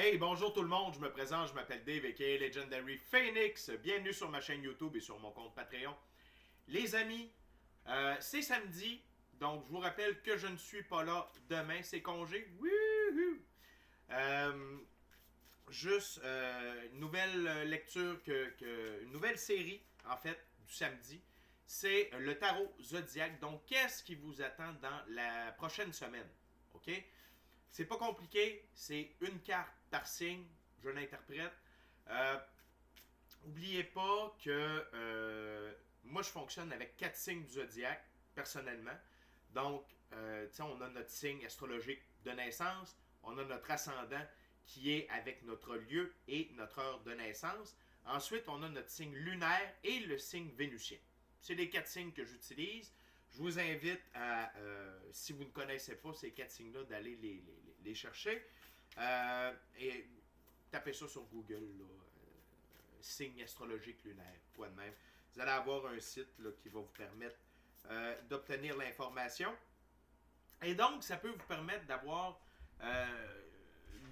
Hey, bonjour tout le monde, je me présente, je m'appelle Dave aka Legendary Phoenix. Bienvenue sur ma chaîne YouTube et sur mon compte Patreon. Les amis, c'est samedi, donc je vous rappelle que je ne suis pas là demain, c'est congé. Wouhou! Euh, une nouvelle lecture, une nouvelle série en fait du samedi. C'est le tarot zodiaque. Donc, qu'est-ce qui vous attend dans la prochaine semaine? OK? C'est pas compliqué, c'est une carte par signe, je l'interprète. Euh, Oubliez pas que moi je fonctionne avec 4 signes du zodiaque, personnellement. Donc, on a notre signe astrologique de naissance, on a notre ascendant qui est avec notre lieu et notre heure de naissance. Ensuite, on a notre signe lunaire et le signe vénusien. C'est les 4 signes que j'utilise. Je vous invite à, si vous ne connaissez pas ces 4 signes-là, d'aller les chercher. Et tapez ça sur Google, là, signe astrologique lunaire, quoi de même. Vous allez avoir un site là, qui va vous permettre d'obtenir l'information. Et donc, ça peut vous permettre de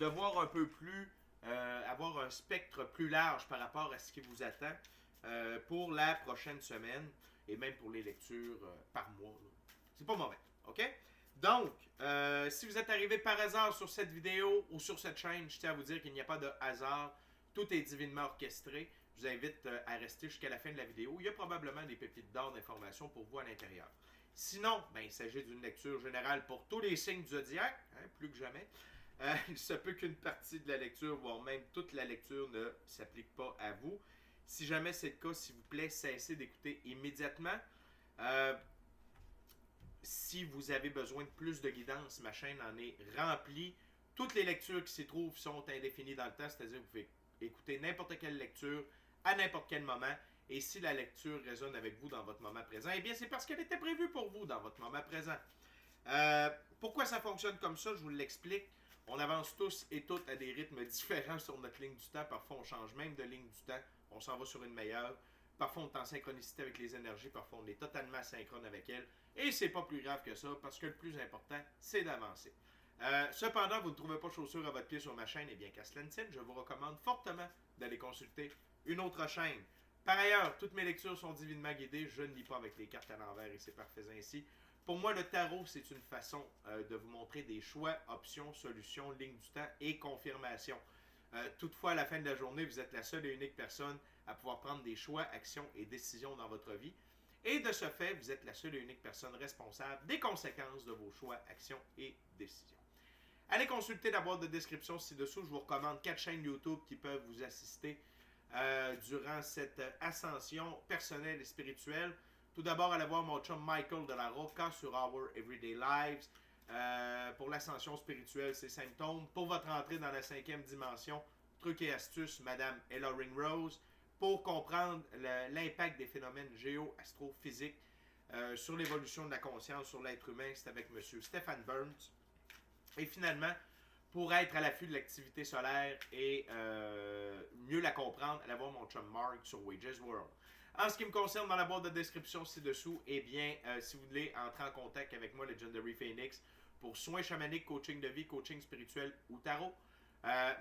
voir un peu plus, avoir un spectre plus large par rapport à ce qui vous attend pour la prochaine semaine et même pour les lectures par mois. C'est pas mauvais, ok? Donc, si vous êtes arrivé par hasard sur cette vidéo ou sur cette chaîne, je tiens à vous dire qu'il n'y a pas de hasard. Tout est divinement orchestré. Je vous invite à rester jusqu'à la fin de la vidéo. Il y a probablement des pépites d'or d'informations pour vous à l'intérieur. Sinon, il s'agit d'une lecture générale pour tous les signes du zodiaque, plus que jamais. Il se peut qu'une partie de la lecture, voire même toute la lecture, ne s'applique pas à vous. Si jamais c'est le cas, s'il vous plaît, cessez d'écouter immédiatement. Si vous avez besoin de plus de guidance, ma chaîne en est remplie. Toutes les lectures qui s'y trouvent sont indéfinies dans le temps, c'est-à-dire que vous pouvez écouter n'importe quelle lecture à n'importe quel moment. Et si la lecture résonne avec vous dans votre moment présent, eh bien c'est parce qu'elle était prévue pour vous dans votre moment présent. Pourquoi ça fonctionne comme ça, je vous l'explique. On avance tous et toutes à des rythmes différents sur notre ligne du temps. Parfois, on change même de ligne du temps. On s'en va sur une meilleure. Parfois, on est en synchronicité avec les énergies. Parfois, on est totalement asynchrone avec elles. Et c'est pas plus grave que ça, parce que le plus important, c'est d'avancer. Cependant, vous ne trouvez pas chaussure à votre pied sur ma chaîne, et bien qu'à cela ne tienne, je vous recommande fortement d'aller consulter une autre chaîne. Par ailleurs, toutes mes lectures sont divinement guidées. Je ne lis pas avec les cartes à l'envers et c'est parfait ainsi. Pour moi, le tarot, c'est une façon de vous montrer des choix, options, solutions, lignes du temps et confirmations. Toutefois, à la fin de la journée, vous êtes la seule et unique personne à pouvoir prendre des choix, actions et décisions dans votre vie. Et de ce fait, vous êtes la seule et unique personne responsable des conséquences de vos choix, actions et décisions. Allez consulter la boîte de description ci-dessous. Je vous recommande 4 chaînes YouTube qui peuvent vous assister durant cette ascension personnelle et spirituelle. Tout d'abord, allez voir mon chum Michael de la Roca sur Our Everyday Lives. Pour l'ascension spirituelle, ses symptômes. Pour votre entrée dans la 5e dimension, trucs et astuces, Madame Ella Ringrose. Pour comprendre l'impact des phénomènes géo-astrophysiques sur l'évolution de la conscience, sur l'être humain, c'est avec M. Stephen Burns. Et finalement, pour être à l'affût de l'activité solaire et mieux la comprendre, allez voir mon chum Mark sur Wages World. En ce qui me concerne, dans la boîte de description ci-dessous, eh bien, si vous voulez entrer en contact avec moi, Legendary Phoenix, pour soins chamaniques, coaching de vie, coaching spirituel ou tarot,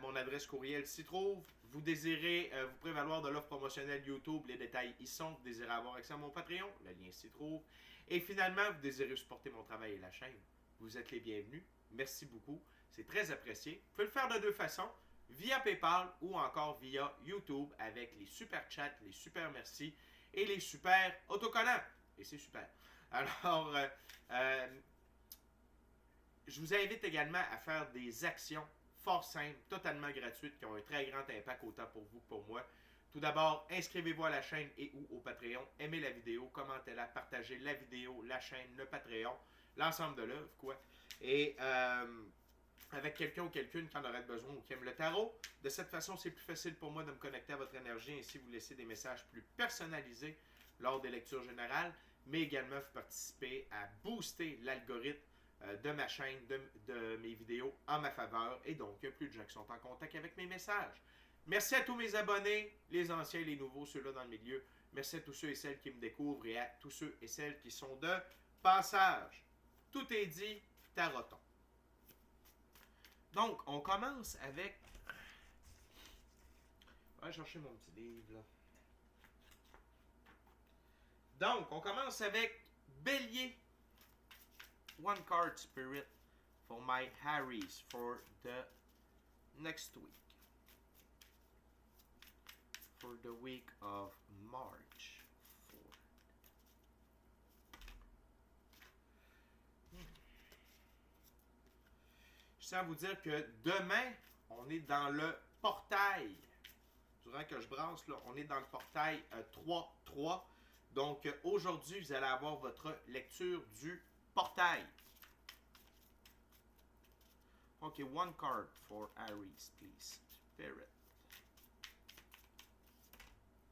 mon adresse courriel s'y trouve. Vous désirez vous prévaloir de l'offre promotionnelle YouTube, les détails y sont. Vous désirez avoir accès à mon Patreon, le lien s'y trouve. Et finalement, vous désirez supporter mon travail et la chaîne, vous êtes les bienvenus. Merci beaucoup, c'est très apprécié. Vous pouvez le faire de 2 façons, via PayPal ou encore via YouTube avec les super chats, les super merci et les super autocollants. Et c'est super. Alors, je vous invite également à faire des actions fort simples, totalement gratuites, qui ont un très grand impact autant pour vous que pour moi. Tout d'abord, inscrivez-vous à la chaîne et ou au Patreon. Aimez la vidéo, commentez-la, partagez la vidéo, la chaîne, le Patreon, l'ensemble de l'œuvre, quoi. Et avec quelqu'un ou quelqu'une qui en aurait besoin ou qui aime le tarot. De cette façon, c'est plus facile pour moi de me connecter à votre énergie et ainsi vous laisser des messages plus personnalisés lors des lectures générales, mais également vous participer à booster l'algorithme de ma chaîne, de mes vidéos en ma faveur. Et donc, il y a plus de gens qui sont en contact avec mes messages. Merci à tous mes abonnés, les anciens et les nouveaux, ceux-là dans le milieu. Merci à tous ceux et celles qui me découvrent et à tous ceux et celles qui sont de passage. Tout est dit, taroton. Donc, on commence avec Je vais chercher mon petit livre, là. Donc, on commence avec Bélier. One card spirit for my Harrys for the next week. For the week of March 4. Je tiens à vous dire que demain, on est dans le portail. Durant que je brasse, là, on est dans le portail 3-3. Donc, aujourd'hui, vous allez avoir votre lecture du portail. Ok, one card for Aries, please. Spirit.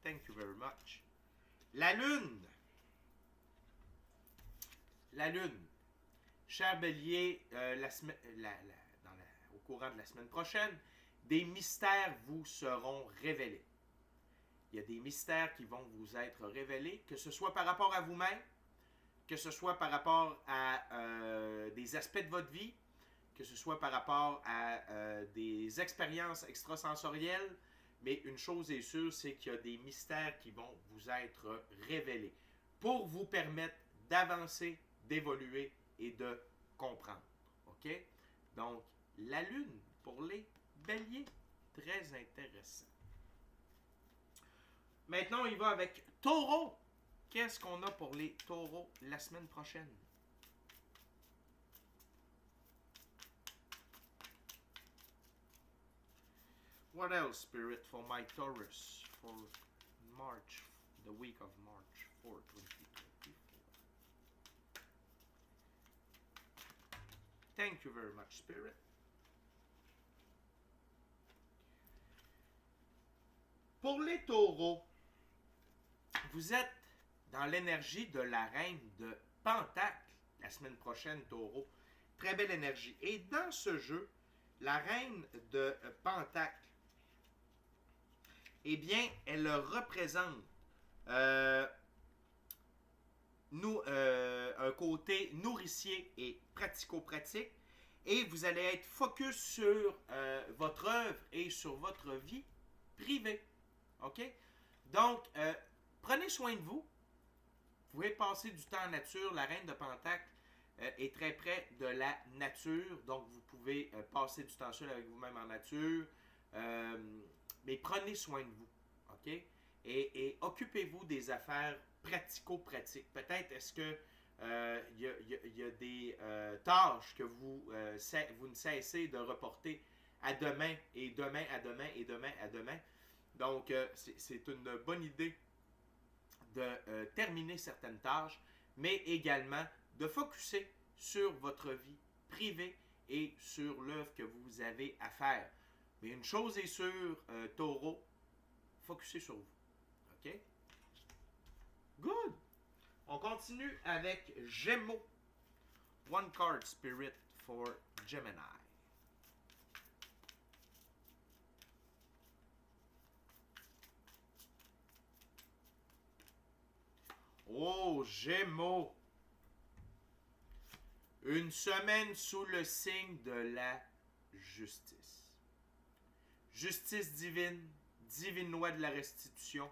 Thank you very much. La Lune. La Lune. Cher Bélier, au courant de la semaine prochaine, des mystères vous seront révélés. Il y a des mystères qui vont vous être révélés, que ce soit par rapport à vous-même, que ce soit par rapport à des aspects de votre vie, que ce soit par rapport à des expériences extrasensorielles, mais une chose est sûre, c'est qu'il y a des mystères qui vont vous être révélés pour vous permettre d'avancer, d'évoluer et de comprendre. OK? Donc, la Lune pour les Béliers, très intéressant. Maintenant, il va avec Taureau. Qu'est-ce qu'on a pour les Taureaux la semaine prochaine? What else, Spirit, for my Taurus for March, the week of March 4, 2024? Thank you very much, Spirit. Pour les Taureaux, vous êtes dans l'énergie de la reine de Pentacle la semaine prochaine, Taureau. Très belle énergie. Et dans ce jeu, la reine de Pentacle, eh bien, elle représente un côté nourricier et pratico-pratique. Et vous allez être focus sur votre œuvre et sur votre vie privée. OK? Donc, prenez soin de vous. Vous pouvez passer du temps en nature. La reine de Pentacle est très près de la nature. Donc, vous pouvez passer du temps seul avec vous-même en nature. Mais prenez soin de vous. OK? Et occupez-vous des affaires pratico-pratiques. Peut-être est-ce que y a des tâches que vous ne cessez de reporter à demain et demain à demain et demain à demain. Donc, c'est une bonne idée de terminer certaines tâches, mais également de focusser sur votre vie privée et sur l'œuvre que vous avez à faire. Mais une chose est sûre, Taureau, focussez sur vous. OK? Good! On continue avec Gémeaux. One card spirit for Gemini. Oh, Gémeaux! Une semaine sous le signe de la justice. Justice divine, divine loi de la restitution.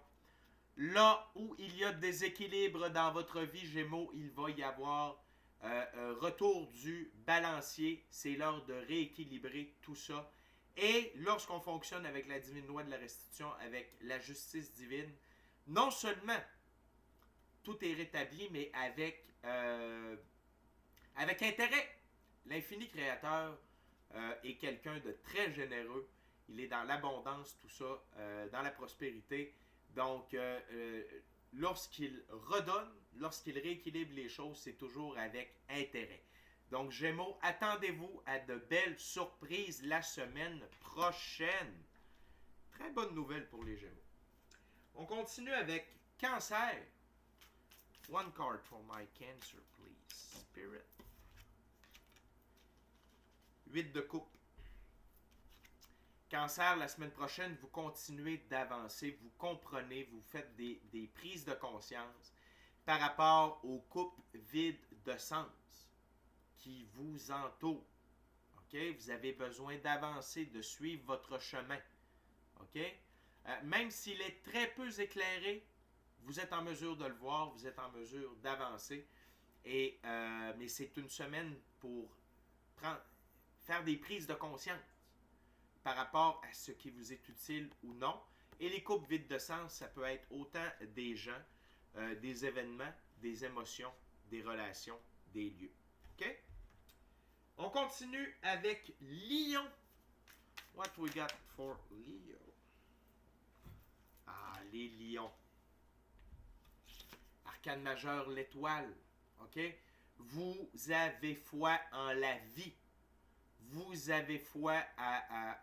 Là où il y a déséquilibre dans votre vie, Gémeaux, il va y avoir retour du balancier. C'est l'heure de rééquilibrer tout ça. Et lorsqu'on fonctionne avec la divine loi de la restitution, avec la justice divine, non seulement tout est rétabli, mais avec intérêt. L'infini créateur est quelqu'un de très généreux. Il est dans l'abondance, tout ça, dans la prospérité. Donc, lorsqu'il redonne, lorsqu'il rééquilibre les choses, c'est toujours avec intérêt. Donc, Gémeaux, attendez-vous à de belles surprises la semaine prochaine. Très bonne nouvelle pour les Gémeaux. On continue avec Cancer. One card for my Cancer, please. Spirit. 8 de coupe. Cancer, la semaine prochaine, vous continuez d'avancer, vous comprenez, vous faites des prises de conscience par rapport aux coupes vides de sens qui vous entourent. OK? Vous avez besoin d'avancer, de suivre votre chemin. OK? Même s'il est très peu éclairé, vous êtes en mesure de le voir, vous êtes en mesure d'avancer. Mais c'est une semaine pour faire des prises de conscience par rapport à ce qui vous est utile ou non. Et les coupes vides de sens, ça peut être autant des gens, des événements, des émotions, des relations, des lieux. OK? On continue avec Lion. What we got for Leo? Ah, les lions. Arcane majeur, l'étoile. OK? Vous avez foi en la vie. Vous avez foi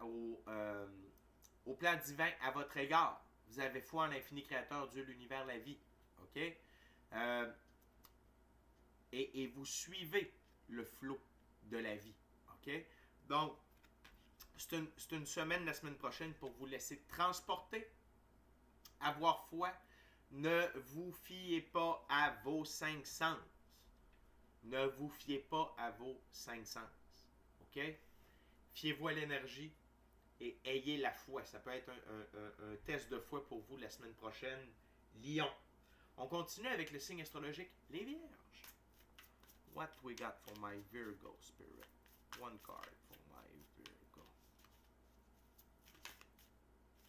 au plan divin à votre égard. Vous avez foi en l'infini créateur, Dieu, l'univers, la vie. OK? Et vous suivez le flot de la vie. OK? Donc, c'est une semaine, la semaine prochaine, pour vous laisser transporter, avoir foi. Ne vous fiez pas à vos 5 sens. Ne vous fiez pas à vos 5 sens. OK? Fiez-vous à l'énergie et ayez la foi. Ça peut être un test de foi pour vous la semaine prochaine. Lion. On continue avec le signe astrologique, les Vierges. What we got for my Virgo spirit? One card for my Virgo.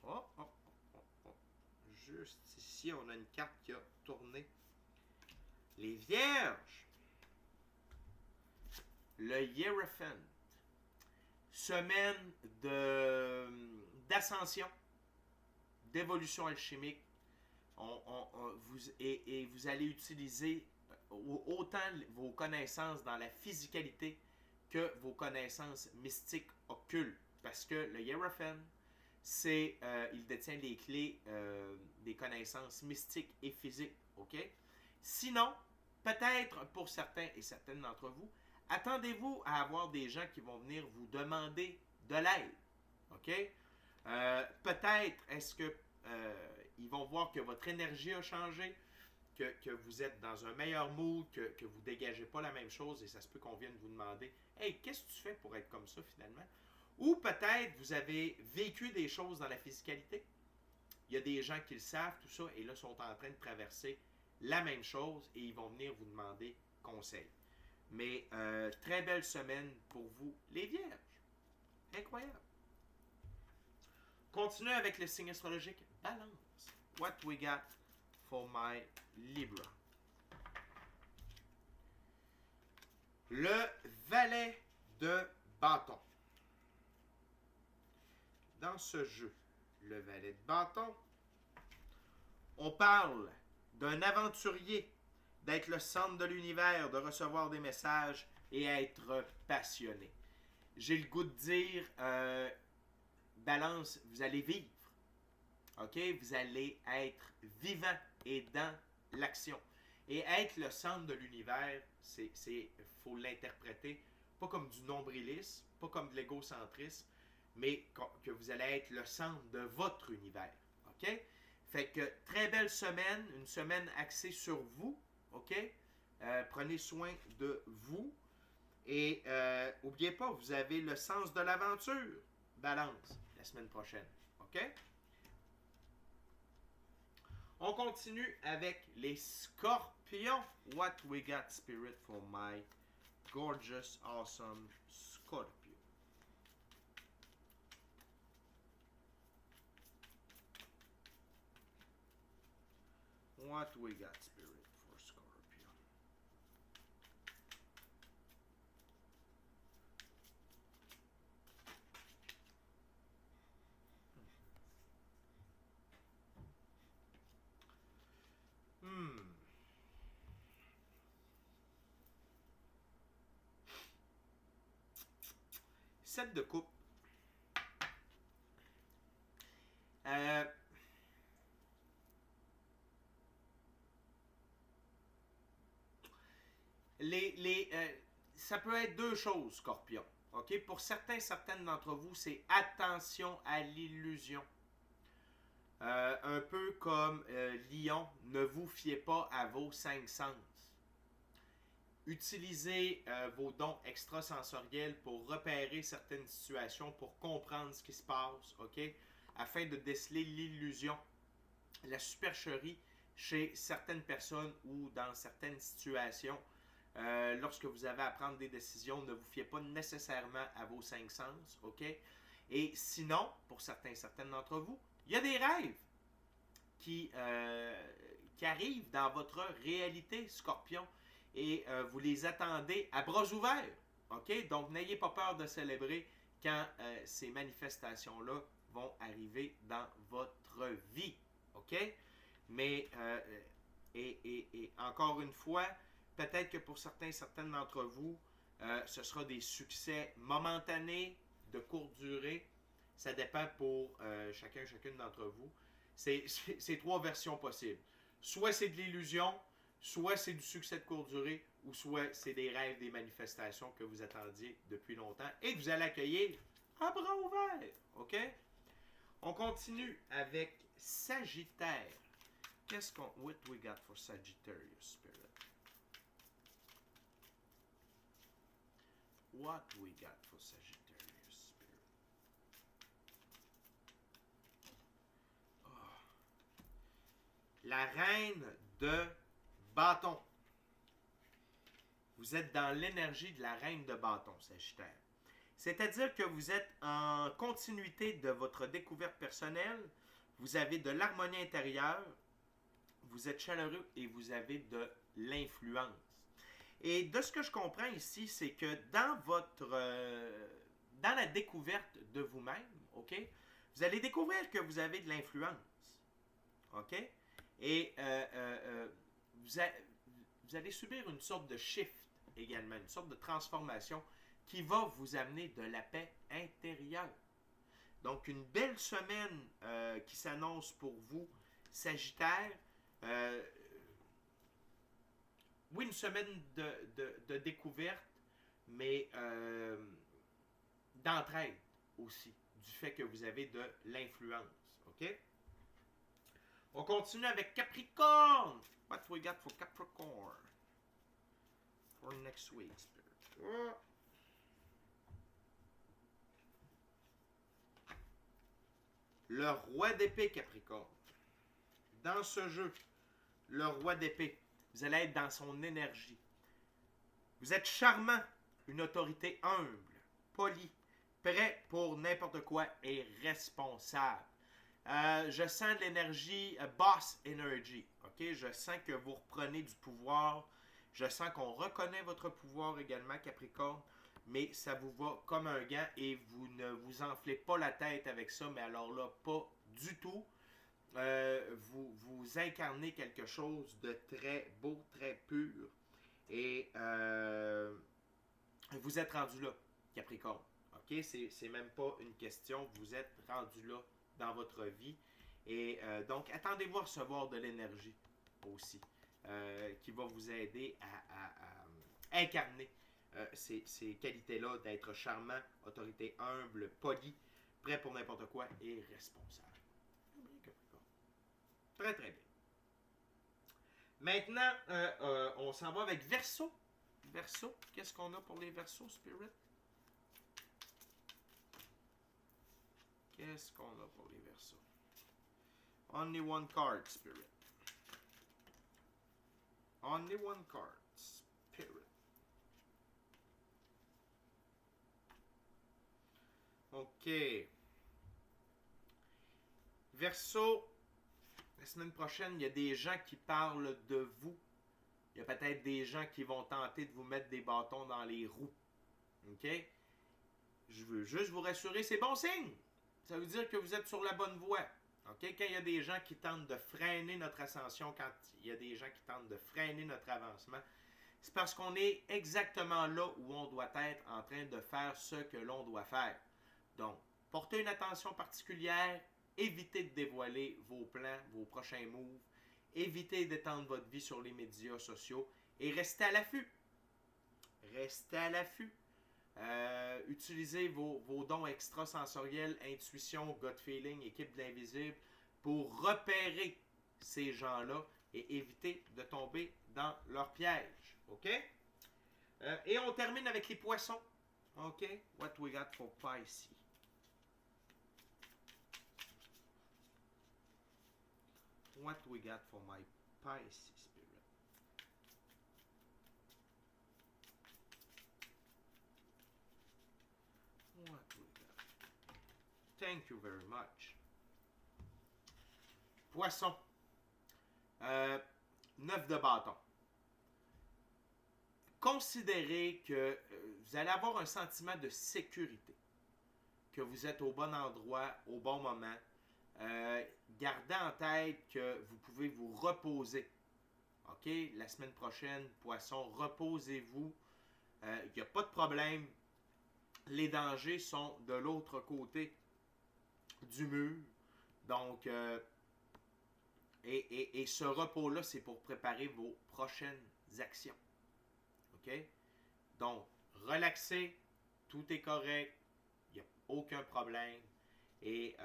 Oh. Juste ici, on a une carte qui a tourné. Les Vierges. Le Hierophant. Semaine d'ascension, d'évolution alchimique. Vous allez utiliser autant vos connaissances dans la physicalité que vos connaissances mystiques occultes. Parce que le Hierophant, il détient les clés des connaissances mystiques et physiques. OK? Sinon, peut-être pour certains et certaines d'entre vous, attendez-vous à avoir des gens qui vont venir vous demander de l'aide. OK? Peut-être est-ce que ils vont voir que votre énergie a changé, que vous êtes dans un meilleur mood, que vous ne dégagez pas la même chose et ça se peut qu'on vienne vous demander « Hey, qu'est-ce que tu fais pour être comme ça finalement? » Ou peut-être vous avez vécu des choses dans la physicalité. Il y a des gens qui le savent, tout ça, et là sont en train de traverser la même chose et ils vont venir vous demander conseil. Mais très belle semaine pour vous, les Vierges. Incroyable. Continuez avec le signe astrologique Balance. What we got for my Libra? Le valet de bâton. Dans ce jeu, le valet de bâton, on parle d'un aventurier, d'être le centre de l'univers, de recevoir des messages et être passionné. J'ai le goût de dire, Balance, vous allez vivre. OK? Vous allez être vivant et dans l'action. Et être le centre de l'univers, faut l'interpréter, pas comme du nombrilisme, pas comme de l'égocentrisme, mais que vous allez être le centre de votre univers. OK? Fait que très belle semaine, une semaine axée sur vous. OK? Prenez soin de vous. Et n'oubliez pas, vous avez le sens de l'aventure. Balance, la semaine prochaine. OK? On continue avec les scorpions. What we got, spirit, for my gorgeous, awesome Scorpio? What we got, spirit, for Scorpio? Sept de coupe. Ça peut être deux choses, Scorpion. Okay? Pour certaines d'entre vous, c'est attention à l'illusion. Un peu comme Lion, ne vous fiez pas à vos 5 sens. Utilisez vos dons extrasensoriels pour repérer certaines situations, pour comprendre ce qui se passe. Okay? afin de déceler l'illusion, la supercherie chez certaines personnes ou dans certaines situations. Lorsque vous avez à prendre des décisions, ne vous fiez pas nécessairement à vos 5 sens, ok? Et sinon, pour certaines d'entre vous, il y a des rêves qui arrivent dans votre réalité, Scorpion, et vous les attendez à bras ouverts, ok? Donc, n'ayez pas peur de célébrer quand ces manifestations-là vont arriver dans votre vie, ok? Mais, et encore une fois, peut-être que pour certaines d'entre vous, ce sera des succès momentanés, de courte durée. Ça dépend pour chacune d'entre vous. C'est 3 versions possibles. Soit c'est de l'illusion, soit c'est du succès de courte durée, ou soit c'est des rêves, des manifestations que vous attendiez depuis longtemps et que vous allez accueillir à bras ouverts. OK? On continue avec Sagittaire. Qu'est-ce qu'on... What we got for Sagittarius Spirit? What we got for Sagittarius Spirit? Oh. La reine de bâton. Vous êtes dans l'énergie de la reine de bâton, Sagittaire. C'est-à-dire que vous êtes en continuité de votre découverte personnelle, vous avez de l'harmonie intérieure, vous êtes chaleureux et vous avez de l'influence. Et de ce que je comprends ici, c'est que dans la découverte de vous-même, ok, vous allez découvrir que vous avez de l'influence, ok, et vous allez subir une sorte de shift également, une sorte de transformation qui va vous amener de la paix intérieure. Donc, une belle semaine qui s'annonce pour vous, Sagittaire. Oui, une semaine de découverte, mais d'entraide aussi, du fait que vous avez de l'influence. OK? On continue avec Capricorne. What we got for Capricorn? For next week, Spirit. Oh. Le roi d'épée, Capricorne. Dans ce jeu, le roi d'épée, vous allez être dans son énergie. Vous êtes charmant, une autorité humble, poli, prêt pour n'importe quoi et responsable. Je sens de l'énergie boss energy. Okay? Je sens que vous reprenez du pouvoir. Je sens qu'on reconnaît votre pouvoir également, Capricorne. Mais ça vous va comme un gant et vous ne vous enflez pas la tête avec ça. Mais alors là, pas du tout. Vous incarnez quelque chose de très beau, très pur. Et vous êtes rendu là, Capricorne. OK? C'est même pas une question. Vous êtes rendu là dans votre vie. Et donc, attendez-vous à recevoir de l'énergie aussi, qui va vous aider à incarner ces qualités-là d'être charmant, autorité humble, poli, prêt pour n'importe quoi et responsable. Très, très bien. Maintenant, on s'en va avec Verseau. Verseau, qu'est-ce qu'on a pour les Verseaux, Spirit? Qu'est-ce qu'on a pour les Verseaux? Only one card, Spirit. Only one card, Spirit. OK. Verseau, la semaine prochaine, il y a des gens qui parlent de vous. Il y a peut-être des gens qui vont tenter de vous mettre des bâtons dans les roues. OK? Je veux juste vous rassurer, c'est bon signe. Ça veut dire que vous êtes sur la bonne voie. OK? Quand il y a des gens qui tentent de freiner notre ascension, quand il y a des gens qui tentent de freiner notre avancement, c'est parce qu'on est exactement là où on doit être en train de faire ce que l'on doit faire. Donc, portez une attention particulière, évitez de dévoiler vos plans, vos prochains moves, évitez d'étendre votre vie sur les médias sociaux et restez à l'affût. Restez à l'affût. Utilisez vos dons extrasensoriels, intuition, gut feeling, équipe de l'invisible pour repérer ces gens-là et éviter de tomber dans leur piège. OK? Et on termine avec les poissons. OK? What we got for Pisces? what we got for my Pisces spirit? What we got? Thank you very much. Poisson. 9 de bâton. Considérez que vous allez avoir un sentiment de sécurité, que vous êtes au bon endroit, au bon moment. Gardez en tête que vous pouvez vous reposer. OK? La semaine prochaine, poisson, reposez-vous. Il n'y a pas de problème. Les dangers sont de l'autre côté du mur. Donc, et ce repos-là, c'est pour préparer vos prochaines actions. OK? Donc, relaxez, tout est correct, il n'y a aucun problème. Et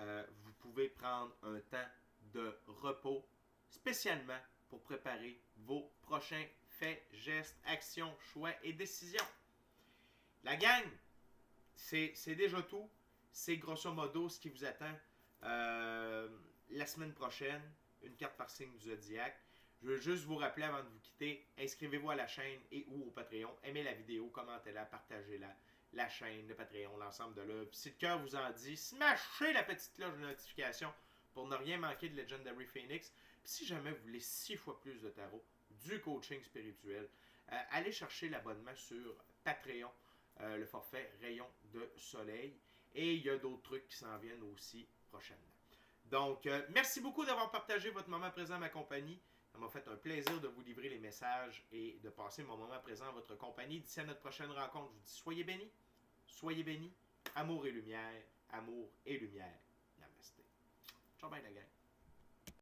vous pouvez prendre un temps de repos spécialement pour préparer vos prochains faits, gestes, actions, choix et décisions. La gang, c'est déjà tout. C'est grosso modo ce qui vous attend la semaine prochaine. Une carte par signe du zodiaque. Je veux juste vous rappeler avant de vous quitter, inscrivez-vous à la chaîne et ou au Patreon. Aimez la vidéo, commentez-la, partagez-la. La chaîne, le Patreon, l'ensemble de l'œuvre. Si le cœur vous en dit, smashez la petite cloche de notification pour ne rien manquer de Legendary Phoenix. Puis si jamais vous voulez 6 fois plus de tarot, du coaching spirituel, allez chercher l'abonnement sur Patreon, le forfait Rayon de Soleil. Et il y a d'autres trucs qui s'en viennent aussi prochainement. Donc, merci beaucoup d'avoir partagé votre moment présent à ma compagnie. Ça m'a fait un plaisir de vous livrer les messages et de passer mon moment présent en votre compagnie. D'ici à notre prochaine rencontre, je vous dis soyez bénis, amour et lumière, amour et lumière. Namasté. Ciao, bye la gang.